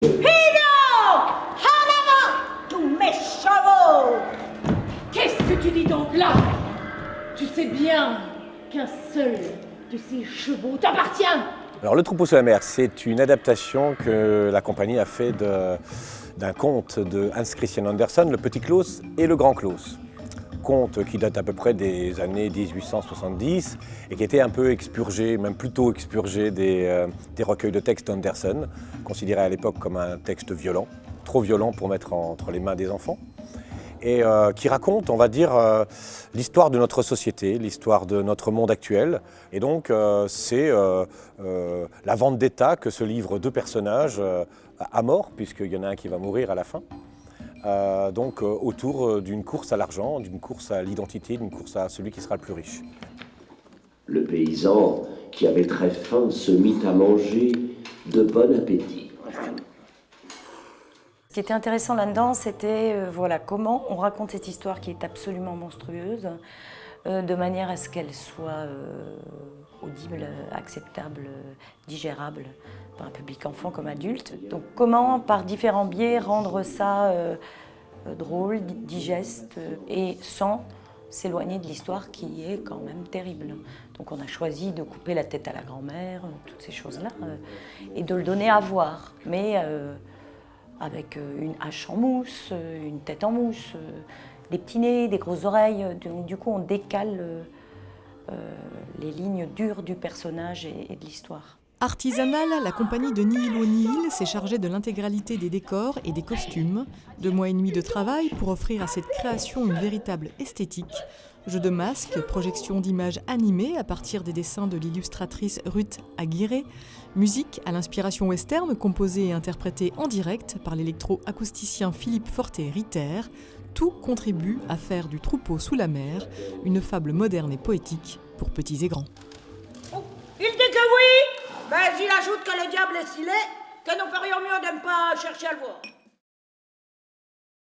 En avant, tous mes chevaux! Qu'est-ce que tu dis donc là? Tu sais bien qu'un seul de ces chevaux t'appartient. Alors Le Troupeau sous la mer, c'est une adaptation que la compagnie a fait d'un conte de Hans Christian Andersen, Le Petit Klaus et Le Grand Klaus. Conte qui date à peu près des années 1870 et qui était un peu expurgé, même plutôt expurgé des recueils de textes d'Andersen, considéré à l'époque comme un texte violent, trop violent pour mettre entre les mains des enfants, et qui raconte, on va dire, l'histoire de notre société, l'histoire de notre monde actuel. Et donc c'est la vendetta que se livrent deux personnages à mort, puisqu'il y en a un qui va mourir à la fin. Autour d'une course à l'argent, d'une course à l'identité, d'une course à celui qui sera le plus riche. Le paysan, qui avait très faim, se mit à manger de bon appétit. Ce qui était intéressant là-dedans, c'était comment on raconte cette histoire qui est absolument monstrueuse, de manière à ce qu'elle soit audible, acceptable, digérable par un public enfant comme adulte. Donc comment, par différents biais, rendre ça drôle, digeste et sans s'éloigner de l'histoire qui est quand même terrible. Donc on a choisi de couper la tête à la grand-mère, toutes ces choses-là, et de le donner à voir, mais avec une hache en mousse, une tête en mousse, des petits nez, des grosses oreilles. Du coup, on décale les lignes dures du personnage et de l'histoire. Artisanale, la compagnie de Nihil O'Neill s'est chargée de l'intégralité des décors et des costumes. 2 mois et demi de travail pour offrir à cette création une véritable esthétique. Jeux de masques, projection d'images animées à partir des dessins de l'illustratrice Ruth Aguirre, musique à l'inspiration western composée et interprétée en direct par l'électro-acousticien Philippe Forte-Ritter. Tout contribue à faire du Troupeau sous la mer une fable moderne et poétique pour petits et grands. Oh, il dit que oui, mais il ajoute que le diable est scellé, que nous ferions mieux de ne pas chercher à le voir.